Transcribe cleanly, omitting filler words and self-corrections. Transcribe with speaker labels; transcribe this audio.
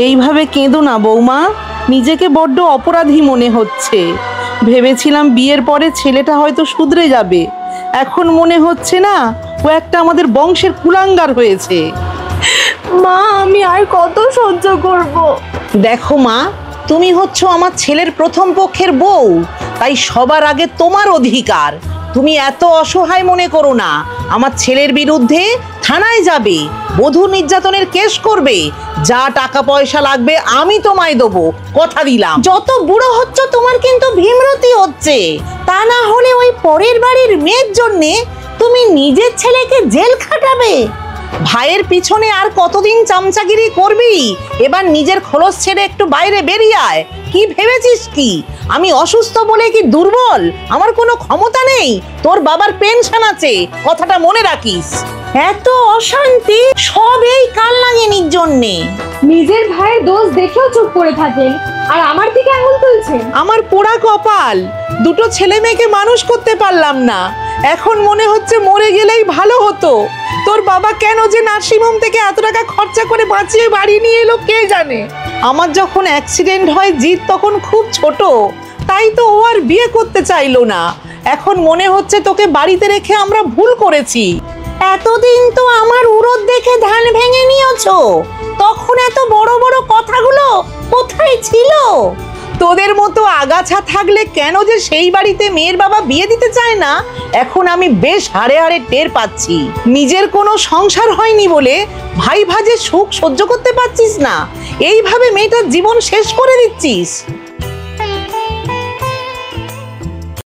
Speaker 1: এইভাবে কেঁদো না বৌমা, নিজেকে বড্ড অপরাধী মনে হচ্ছে। ভেবেছিলাম বিয়ের পরে ছেলেটা হয়তো শুধরে যাবে, এখন মনে হচ্ছে না ও একটা আমাদের বংশের কুলাঙ্গার হয়েছে।
Speaker 2: মা, আমি আর কত সহ্য করব?
Speaker 1: দেখো মা, তুমি হচ্ছ আমার ছেলের প্রথম পক্ষের বউ, তাই সবার আগে তোমার অধিকার। তুমি এত অসহায় মনে করো না। আমার ছেলের বিরুদ্ধে থানায় যাবে, বধূ নির্যাতনের কেস করবে, যা টাকা পয়সা লাগবে আমি তোমায় দেবো, কথা দিলাম। যত বুড়ো হচ্ছ তোমার কিন্তু ভীমরতি হচ্ছে, তা না হলে ওই পরের বাড়ির মেয়ের জন্যে তুমি নিজের ছেলেকে জেল খাটাবে। ভাইয়ের পিছনে আর কতদিন চামচাগিরি করবি? এবার নিজের খোলস ছেড়ে একটু বাইরে বেরিয়ে আয়। কি ভেবেছিস কি আমি অসুস্থ বলে কি দুর্বল? আমার কোনো ক্ষমতা নেই? তোর বাবার পেনশন আছে, কথাটা মনে রাখিস। এত অশান্তি সব এই কালনাগিনীর জন্যে।
Speaker 2: নিজের ভাইয়ের দোষ দেখেও চুপ করে থাকেন, আর আমার দিকে আঙুল তুলছেন।
Speaker 1: আমার পোড়া কপাল, দুটো ছেলে মেয়েকে মানুষ করতে পারলাম না। এখন মনে হচ্ছে মরে গেলেই ভালো হতো। তোর বাবা কেন যে নার্সিংহোম থেকে এত টাকা খরচা করে বাঁচিয়ে বাড়ি নিয়ে এলো কে জানে। আমার যখন অ্যাক্সিডেন্ট হয় জিৎ তখন খুব ছোট, তাই তো ও আর বিয়ে করতে চাইলো না। এখন মনে হচ্ছে তোকে বাড়িতে রেখে আমরা ভুল করেছি। এতদিন তো আমার উরদ দেখে ধান ভেঙে নিয়েছো, তখন এত বড় বড় কথাগুলো কোথায় ছিল? তোদের মতো আগাছা থাকলে কেন যে সেই বাড়িতে মেয়ের বাবা বিয়ে দিতে চায় না, এখন আমি বেশ হাড়ে হাড়ে টের পাচ্ছি। নিজের কোনো সংসার হয়নি বলে ভাই ভাজে সুখ সহ্য করতে পারছিস না, এইভাবে মেয়েটার জীবন শেষ করে দিচ্ছিস।